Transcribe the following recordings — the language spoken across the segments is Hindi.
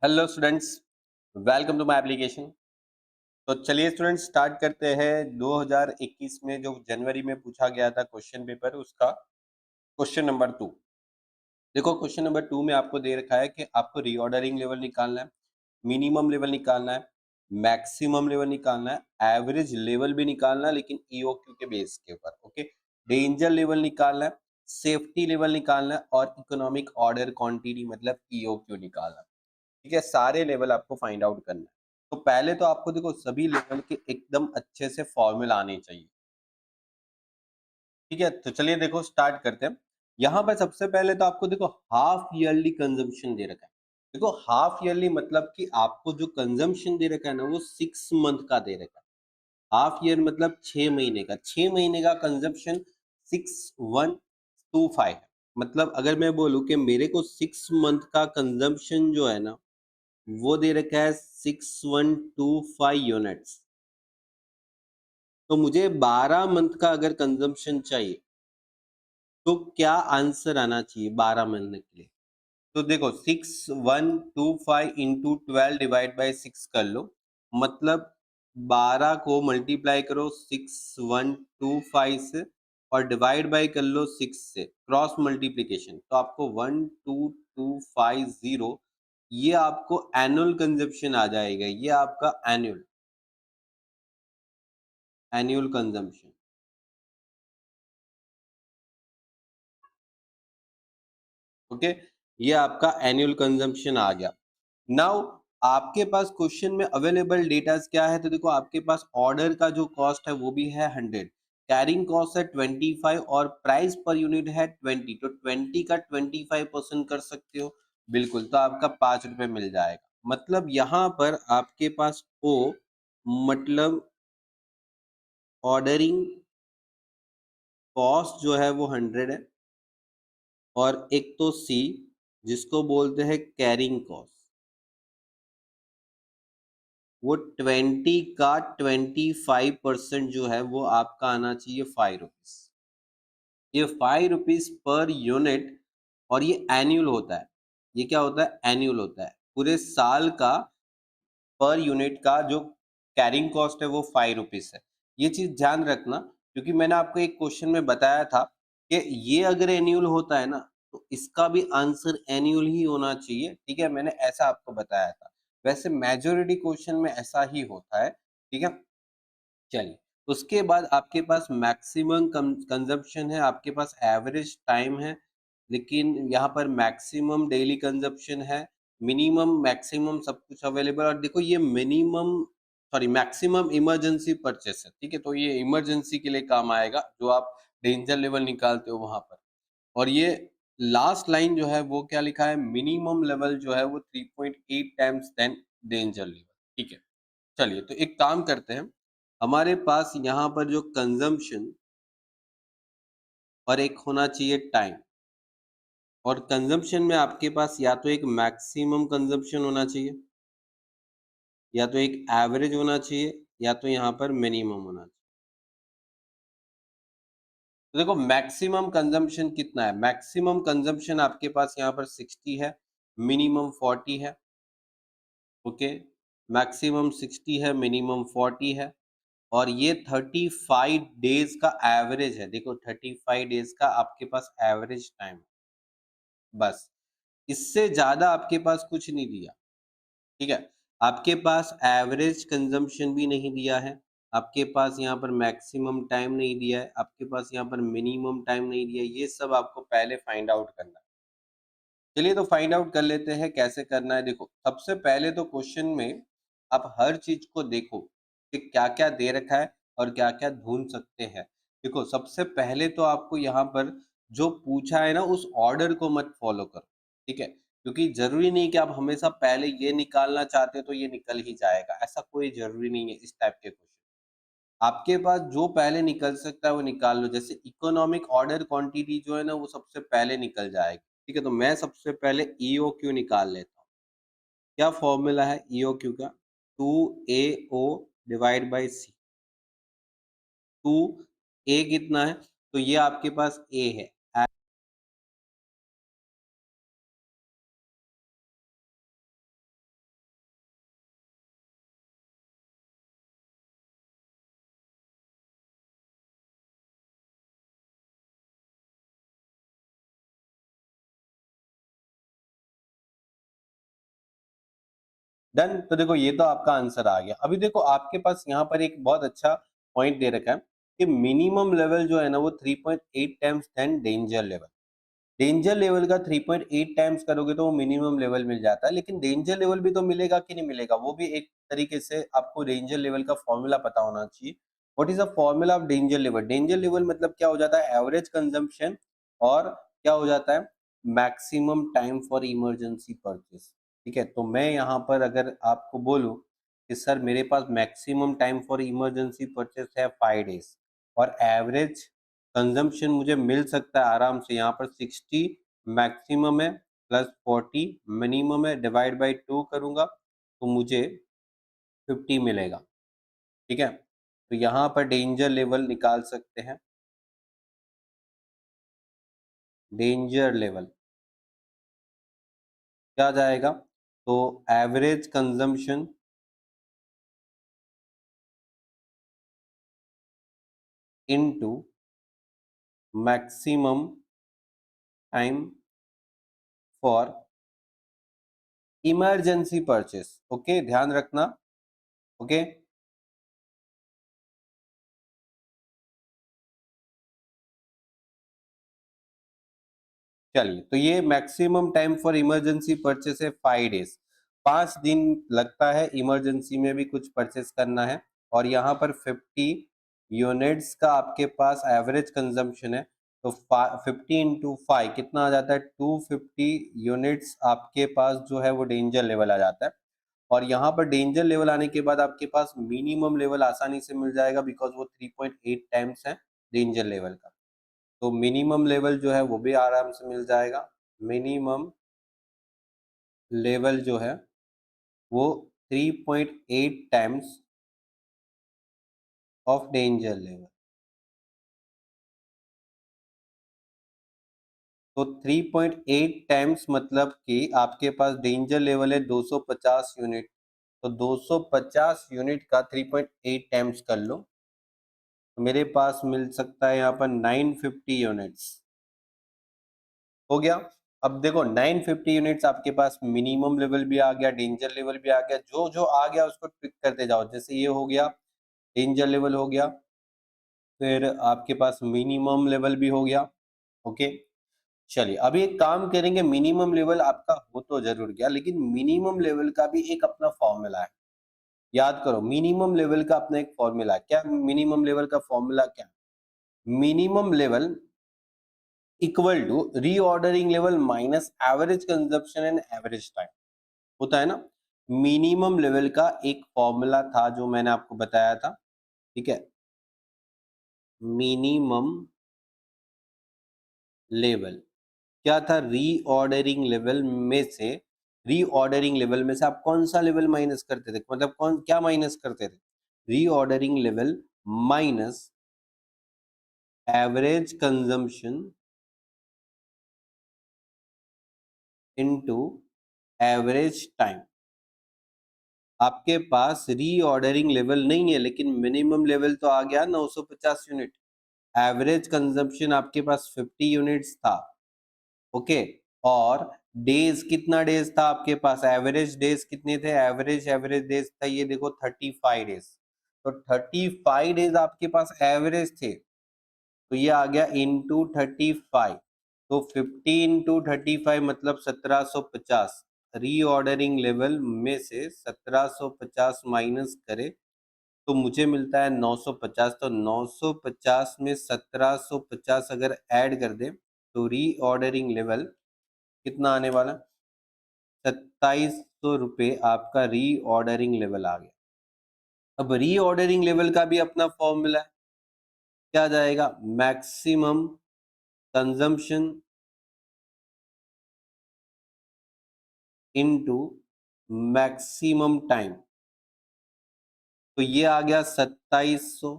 Hello students, welcome to my application. तो चलिए स्टूडेंट्स स्टार्ट करते हैं 2021 में जो जनवरी में पूछा गया था क्वेश्चन पेपर उसका क्वेश्चन नंबर 2। देखो क्वेश्चन नंबर 2 में आपको दे रखा है कि आपको रीऑर्डरिंग लेवल निकालना है, मिनिमम लेवल निकालना है, मैक्सिमम लेवल निकालना है, एवरेज लेवल भी निकालना है लेकिन ईओक्यू के बेस के ऊपर। ओके, डेंजर लेवल निकालना है, सेफ्टी लेवल निकालना है और इकोनॉमिक ऑर्डर क्वांटिटी मतलब ईओक्यू निकालना है। ठीक है, सारे लेवल आपको फाइंड आउट करना है। तो पहले तो आपको देखो सभी लेवल के एकदम अच्छे से फॉर्मूला आने चाहिए। ठीक है, तो चलिए देखो स्टार्ट करते हैं। यहाँ पर सबसे पहले तो आपको देखो हाफ ईयरली कंजम्पशन दे रखा है। देखो हाफ ईयरली मतलब कि आपको जो कंजम्पशन दे रखा है ना वो 6 मंथ का दे रखा है। हाफ ईयर मतलब 6 महीने का, 6 महीने का कंजम्पशन 6125 है। मतलब अगर मैं बोलूँ कि मेरे को 6 मंथ का कंजम्पशन जो है ना वो दे रखा है 6125 यूनिट्स। तो मुझे 12 मंथ का अगर कंजम्पशन चाहिए तो क्या आंसर आना चाहिए 12 महीने के लिए? तो देखो 6125 इंटू 12 डिवाइड बाई 6 कर लो। मतलब 12 को मल्टीप्लाई करो 6125 से और डिवाइड बाई कर लो 6 से, क्रॉस मल्टीप्लीकेशन। तो आपको 12250 ये आपको एनुअल कंजप्शन आ जाएगा। ये आपका एनुअल कंजम्पशन। ओके, ये आपका एनुअल कंजम्पशन आ गया। नाउ आपके पास क्वेश्चन में अवेलेबल डेटा क्या है? तो देखो आपके पास ऑर्डर का जो कॉस्ट है वो भी है 100, कैरिंग कॉस्ट है 25 और प्राइस पर यूनिट है 20। तो 20 का 25% कर सकते हो, बिल्कुल। तो आपका 5 रुपए मिल जाएगा। मतलब यहाँ पर आपके पास ओ मतलब ऑर्डरिंग कॉस्ट जो है वो 100 है और एक तो सी जिसको बोलते हैं कैरिंग कॉस्ट, वो 20 का 25% जो है वो आपका आना चाहिए 5 रुपीज। ये 5 रुपीज पर यूनिट और ये एनुअल होता है। ये क्या होता है? एनुअल होता है। पूरे साल का पर यूनिट का जो कैरिंग कॉस्ट है वो 5 रुपीज है। ये चीज ध्यान रखना क्योंकि मैंने आपको एक क्वेश्चन में बताया था कि ये अगर एनुअल होता है ना तो इसका भी आंसर एनुअल ही होना चाहिए। ठीक है, मैंने ऐसा आपको बताया था। वैसे मेजोरिटी क्वेश्चन में ऐसा ही होता है। ठीक है, चलिए उसके बाद आपके पास मैक्सिमम कंजप्शन है, आपके पास एवरेज टाइम है, लेकिन यहाँ पर मैक्सिमम डेली कंजप्शन है, मिनिमम मैक्सिमम सब कुछ अवेलेबल। और देखो ये minimum sorry maximum emergency purchase है। ठीक है, तो ये इमरजेंसी के लिए काम आएगा जो आप डेंजर लेवल निकालते हो वहां पर। और ये लास्ट लाइन जो है वो क्या लिखा है? मिनिमम लेवल जो है वो 3.8 टाइम्स देन डेंजर लेवल। ठीक है, चलिए तो एक काम करते हैं। हमारे पास यहाँ पर जो कंजम्पशन और एक होना चाहिए टाइम, और कंजम्पशन में आपके पास या तो एक मैक्सिमम कंजम्पशन होना चाहिए या तो एक एवरेज होना चाहिए या तो यहाँ पर मिनिमम होना चाहिए। तो देखो मैक्सिमम कंजम्पशन कितना है? मैक्सिमम कंजम्पशन आपके पास यहाँ पर 60 है, मिनिमम 40 है। ओके, मैक्सिमम 60 है, मिनिमम 40 है और ये 35 डेज का एवरेज है। देखो 35 डेज का आपके पास एवरेज टाइम है, बस। इससे ज्यादा आपके पास कुछ नहीं दिया। ठीक है, आपके पास एवरेज कंजम्पशन भी नहीं दिया है, आपके पास यहाँ पर मैक्सिमम टाइम नहीं दिया है, आपके पास यहाँ पर मिनिमम टाइम नहीं दिया है। ये सब आपको पहले फाइंड आउट करना है। चलिए तो फाइंड आउट कर लेते हैं कैसे करना है। देखो सबसे पहले तो क्वेश्चन में आप हर चीज को देखो कि क्या क्या दे रखा है और क्या क्या ढूंढ सकते हैं। देखो सबसे पहले तो आपको यहाँ पर जो पूछा है ना उस ऑर्डर को मत फॉलो करो। ठीक है, क्योंकि जरूरी नहीं कि आप हमेशा पहले ये निकालना चाहते हो तो ये निकल ही जाएगा, ऐसा कोई जरूरी नहीं है। इस टाइप के क्वेश्चन आपके पास जो पहले निकल सकता है वो निकाल लो। जैसे इकोनॉमिक ऑर्डर क्वांटिटी जो है ना वो सबसे पहले निकल जाएगी। ठीक है, तो मैं सबसे पहले ईओक्यू निकाल लेता हूँ। क्या फॉर्मूला है ईओक्यू का? 2AO divide by C. 2A कितना है? तो ये आपके पास ए है, डन। तो देखो ये तो आपका आंसर आ गया। अभी देखो आपके पास यहाँ पर एक बहुत अच्छा पॉइंट दे रखा है कि मिनिमम लेवल जो है ना वो 3.8 times than danger level. Danger level का 3.8 टाइम्स करोगे तो वो मिनिमम लेवल मिल जाता है, लेकिन डेंजर लेवल भी तो मिलेगा कि नहीं मिलेगा, वो भी एक तरीके से आपको डेंजर लेवल का फॉर्मूला पता होना चाहिए। What is the formula of danger level? Danger level मतलब क्या हो जाता है? एवरेज कंजम्पशन और क्या हो जाता है? Maximum time for emergency purchase. ठीक है, तो मैं यहाँ पर अगर आपको बोलूं कि सर मेरे पास maximum time for emergency purchase है 5 डेज और एवरेज कंजम्पशन मुझे मिल सकता है आराम से यहाँ पर 60 मैक्सिमम है प्लस 40 मिनिमम है, डिवाइड बाई 2 करूंगा तो मुझे 50 मिलेगा। ठीक है, तो यहाँ पर डेंजर लेवल निकाल सकते हैं। डेंजर लेवल क्या जाएगा? तो average consumption into maximum time for emergency purchase. Okay, ध्यान रखना। ओके, चलिए, तो ये maximum time for emergency purchase है 5 डेज। 5 दिन लगता है इमरजेंसी में भी कुछ परचेस करना है, और यहाँ पर 50 यूनिट्स का आपके पास एवरेज कंजम्पशन है। तो 50 × 5 कितना आ जाता है? 250 यूनिट्स आपके पास जो है वो डेंजर लेवल आ जाता है। और यहाँ पर डेंजर लेवल आने के बाद आपके पास मिनिमम लेवल आसानी से मिल जाएगा, बिकॉज वो 3.8 टाइम्स है डेंजर लेवल का। तो मिनिमम लेवल जो है वो भी आराम से मिल जाएगा। मिनिमम लेवल जो है वो 3.8 टाइम्स ऑफ डेंजर लेवल। तो 3.8 टाइम्स मतलब कि आपके पास डेंजर लेवल है 250 यूनिट, तो 250 यूनिट का 3.8 टाइम्स कर लो तो मेरे पास मिल सकता है यहाँ पर 950 यूनिट्स। हो गया। अब देखो 950 यूनिट्स आपके पास मिनिमम लेवल भी आ गया, डेंजर लेवल भी आ गया, जो जो आ गया उसको टिक करते जाओ। जैसे ये हो गया, डेंजर लेवल हो गया, फिर आपके पास मिनिमम लेवल भी हो गया। ओके, चलिए अभी एक काम करेंगे। मिनिमम लेवल आपका हो तो जरूर गया, लेकिन मिनिमम लेवल का भी एक अपना फॉर्मूला है। याद करो, मिनिमम लेवल का अपना एक फॉर्मूला है। क्या मिनिमम लेवल का फॉर्मूला? क्या minimum level equal to reordering level minus average consumption and average time होता है ना। मिनिमम लेवल का एक फॉर्मूला था जो मैंने आपको बताया था। ठीक है, मिनिमम लेवल क्या था? रीऑर्डरिंग लेवल में से, रीऑर्डरिंग लेवल में से आप कौन सा लेवल माइनस करते थे? मतलब कौन क्या माइनस करते थे? Reordering level minus average consumption into average time. आपके पास रीऑर्डरिंग लेवल नहीं है, लेकिन मिनिमम लेवल तो आ गया 950 यूनिट। एवरेज कंजम्पशन आपके पास 50 यूनिट्स था। ओके, और डेज कितना डेज था आपके पास? एवरेज डेज कितने थे? एवरेज डेज था, ये देखो 35 डेज। तो 35 डेज आपके पास एवरेज थे, तो ये आ गया इंटू 35। तो 50 इंटू 35 मतलब 1750। रीऑर्डरिंग लेवल में से 1750 माइनस करे तो मुझे मिलता है 950। तो 950 में 1750 अगर ऐड कर दे तो रीऑर्डरिंग लेवल कितना आने वाला? 2700 रुपये आपका रीऑर्डरिंग लेवल आ गया। अब रीऑर्डरिंग लेवल का भी अपना फॉर्मूला है। क्या जाएगा? Maximum consumption into maximum time. तो ये आ गया 2700।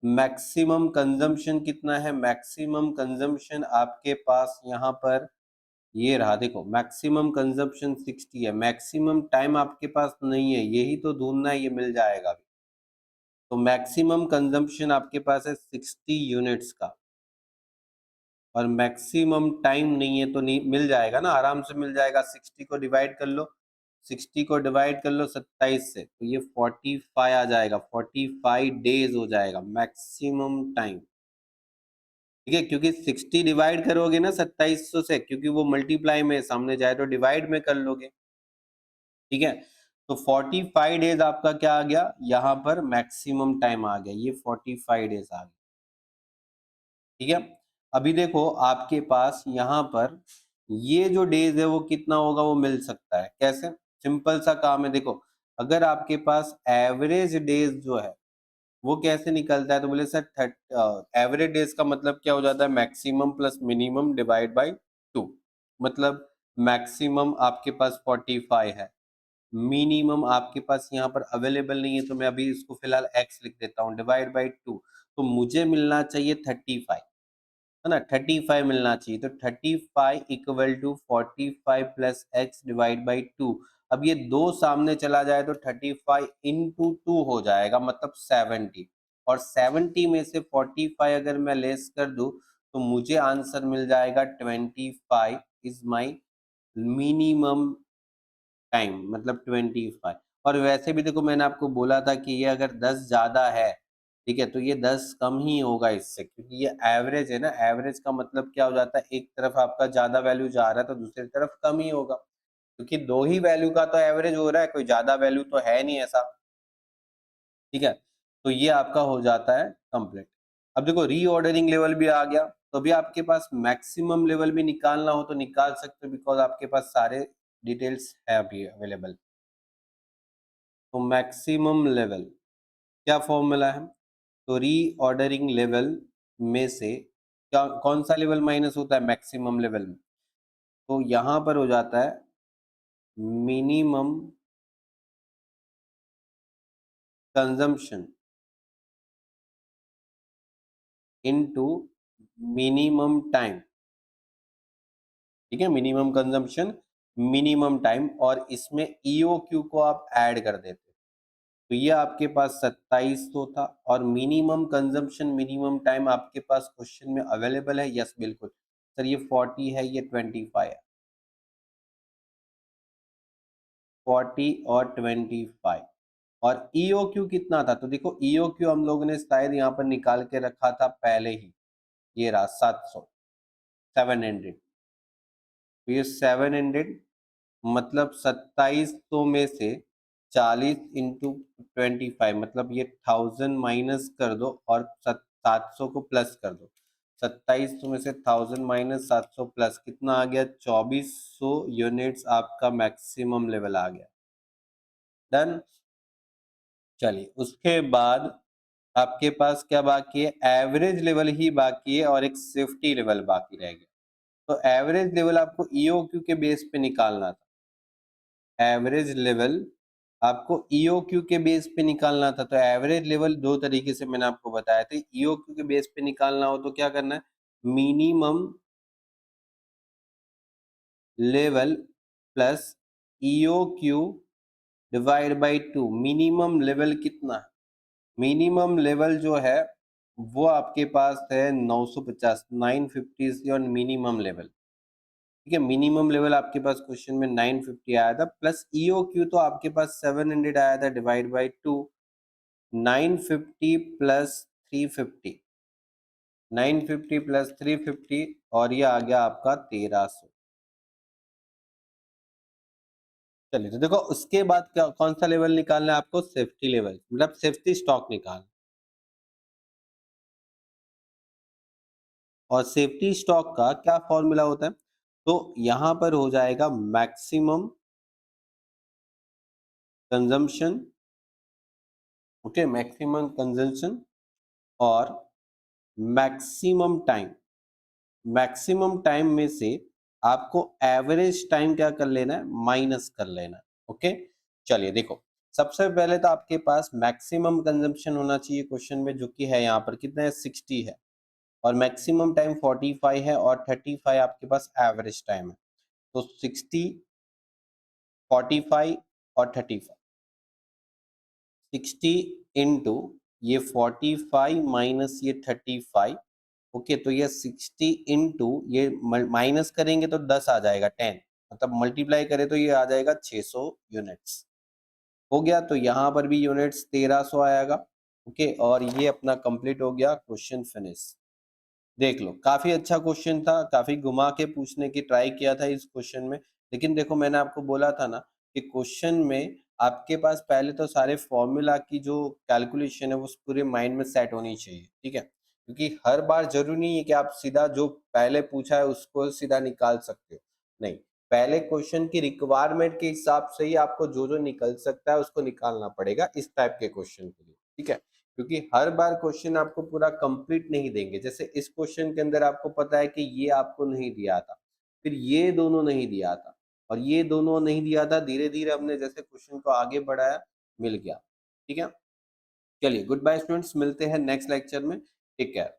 मैक्सिमम कंजम्पशन कितना है? मैक्सिमम कंजम्पशन आपके पास यहाँ पर ये रहा, देखो मैक्सिमम कंजम्पशन 60 है। मैक्सिमम टाइम आपके पास नहीं है, यही तो ढूंढना है, ये मिल जाएगा। तो मैक्सिमम कंजम्पशन आपके पास है 60 यूनिट्स का, और मैक्सिमम टाइम नहीं है तो नहीं मिल जाएगा ना, आराम से मिल जाएगा। 60 को डिवाइड कर लो 60 को डिवाइड कर लो 27 से, तो ये 45 आ जाएगा, 45 डेज हो जाएगा मैक्सिमम टाइम। ठीक है, क्योंकि 60 डिवाइड करोगे ना 2700 से, क्योंकि वो मल्टीप्लाई में सामने जाए तो डिवाइड में कर लोगे। ठीक है, तो 45 डेज आपका क्या आ गया, यहाँ पर मैक्सिमम टाइम आ गया, ये 45 डेज आ गया। ठीक है, अभी देखो आपके पास यहाँ पर ये जो डेज है वो कितना होगा, वो मिल सकता है कैसे, सिंपल सा काम है। देखो अगर आपके पास एवरेज डेज जो है वो कैसे निकलता है, तो बोले सर एवरेज डेज का मतलब क्या हो जाता है, maximum plus minimum divide by 2। मतलब मैक्सिमम आपके पास 45 है, मिनिमम आपके पास यहाँ पर अवेलेबल नहीं है, तो मैं अभी इसको फिलहाल x लिख देता हूँ, डिवाइड बाई 2, तो मुझे मिलना चाहिए 35, है ना, 35 मिलना चाहिए। तो 35 equal to 45 plus X divide by 2। अब ये दो सामने चला जाए तो 35 इंटू 2 हो जाएगा, मतलब 70। और 70 में से 45 अगर मैं लेस कर दूं तो मुझे आंसर मिल जाएगा 25 इज माई मिनिमम टाइम, मतलब 25। और वैसे भी देखो मैंने आपको बोला था कि ये अगर 10 ज्यादा है, ठीक है, तो ये 10 कम ही होगा इससे, क्योंकि ये एवरेज है ना, एवरेज का मतलब क्या हो जाता है, एक तरफ आपका ज्यादा वैल्यू जा रहा है तो दूसरी तरफ कम ही होगा, क्योंकि दो ही वैल्यू का तो एवरेज हो रहा है, कोई ज्यादा वैल्यू तो है नहीं ऐसा। ठीक है, तो ये आपका हो जाता है कंप्लीट। अब देखो रीऑर्डरिंग लेवल भी आ गया, तो अभी आपके पास मैक्सिमम लेवल भी निकालना हो तो निकाल सकते हो, बिकॉज आपके पास सारे डिटेल्स है अभी अवेलेबल। तो मैक्सिमम लेवल क्या फॉर्मूला है, तो रीऑर्डरिंग लेवल में से क्या कौन सा लेवल माइनस होता है मैक्सिमम लेवल में, तो यहां पर हो जाता है minimum consumption into minimum time. ठीक है, मिनिमम कंजम्पशन मिनिमम टाइम, और इसमें ईओक्यू को आप ऐड कर देते, तो ये आपके पास 2700 था, और मिनिमम कंजम्पशन मिनिमम टाइम आपके पास क्वेश्चन में अवेलेबल है, यस बिल्कुल सर, ये 40 है, ये 25 है, 40 और 25। और ईओक्यू कितना था, तो देखो ईओक्यू हम लोगों ने शायद यहाँ पर निकाल के रखा था पहले ही, ये रहा 700, 700। तो ये 700 मतलब 2700 में से 40 इंटू 25, मतलब ये 1000 माइनस कर दो और 700 को प्लस कर दो, 2700 में से 1000 माइनस 700 प्लस कितना आ गया, 2400 यूनिट्स आपका मैक्सिमम लेवल आ गया। डन, चलिए उसके बाद आपके पास क्या बाकी है, एवरेज लेवल ही बाकी है और एक सेफ्टी लेवल बाकी रह गया। तो एवरेज लेवल आपको ईओक्यू के बेस पे निकालना था, एवरेज लेवल आपको ईओक्यू के बेस पे निकालना था। तो एवरेज लेवल दो तरीके से मैंने आपको बताया था, ईओक्यू के बेस पे निकालना हो तो क्या करना है, minimum level plus EOQ divide by 2। Minimum level कितना है, मिनिमम लेवल जो है वो आपके पास है 950, 950 ऑन मिनिमम लेवल। ठीक है, मिनिमम लेवल आपके पास क्वेश्चन में 950 आया था, प्लस ईओक्यू तो आपके पास 700 आया था, डिवाइड बाई 2, 950 प्लस 350, 950 प्लस 350, और ये आ गया आपका 1300। चलिए, तो देखो उसके बाद क्या कौन सा लेवल निकालना है आपको, सेफ्टी लेवल, मतलब सेफ्टी स्टॉक निकालना। और सेफ्टी स्टॉक का क्या फॉर्मूला होता है, तो यहां पर हो जाएगा maximum consumption, okay, maximum consumption और मैक्सिमम टाइम, मैक्सिमम टाइम में से आपको एवरेज टाइम क्या कर लेना है, माइनस कर लेना है। ओके, चलिए देखो सबसे पहले तो आपके पास मैक्सिमम कंजम्पशन होना चाहिए क्वेश्चन में, जो कि है यहाँ पर कितना है, 60 है, और मैक्सिमम टाइम 45 है, और 35 आपके पास एवरेज टाइम है। तो 60, 45 और 35, 60 इंटू ये 45 माइनस ये 35, ओके, तो ये 60 इंटू ये माइनस करेंगे तो 10 आ जाएगा, 10, मतलब मल्टीप्लाई करें तो ये आ जाएगा 600 यूनिट्स। हो गया, तो यहाँ पर भी यूनिट्स 1300 आएगा। ओके, और ये अपना कंप्लीट हो गया, क्वेश्चन फिनिश। देख लो, काफी अच्छा क्वेश्चन था, काफी घुमा के पूछने की ट्राई किया था इस क्वेश्चन में, लेकिन देखो मैंने आपको बोला था ना कि क्वेश्चन में आपके पास पहले तो सारे फॉर्मूला की जो कैलकुलेशन है वो पूरे माइंड में सेट होनी चाहिए, ठीक है, क्योंकि हर बार जरूरी नहीं है कि आप सीधा जो पहले पूछा है उसको सीधा निकाल सकते हो, नहीं, पहले क्वेश्चन की रिक्वायरमेंट के हिसाब से ही आपको जो जो निकल सकता है उसको निकालना पड़ेगा इस टाइप के क्वेश्चन के लिए, ठीक है, क्योंकि हर बार क्वेश्चन आपको पूरा कंप्लीट नहीं देंगे। जैसे इस क्वेश्चन के अंदर आपको पता है कि ये आपको नहीं दिया था, फिर ये दोनों नहीं दिया था, और ये दोनों नहीं दिया था, धीरे धीरे हमने जैसे क्वेश्चन को आगे बढ़ाया, मिल गया। ठीक है, चलिए गुड बाय स्टूडेंट्स, मिलते हैं नेक्स्ट लेक्चर में, टेक केयर।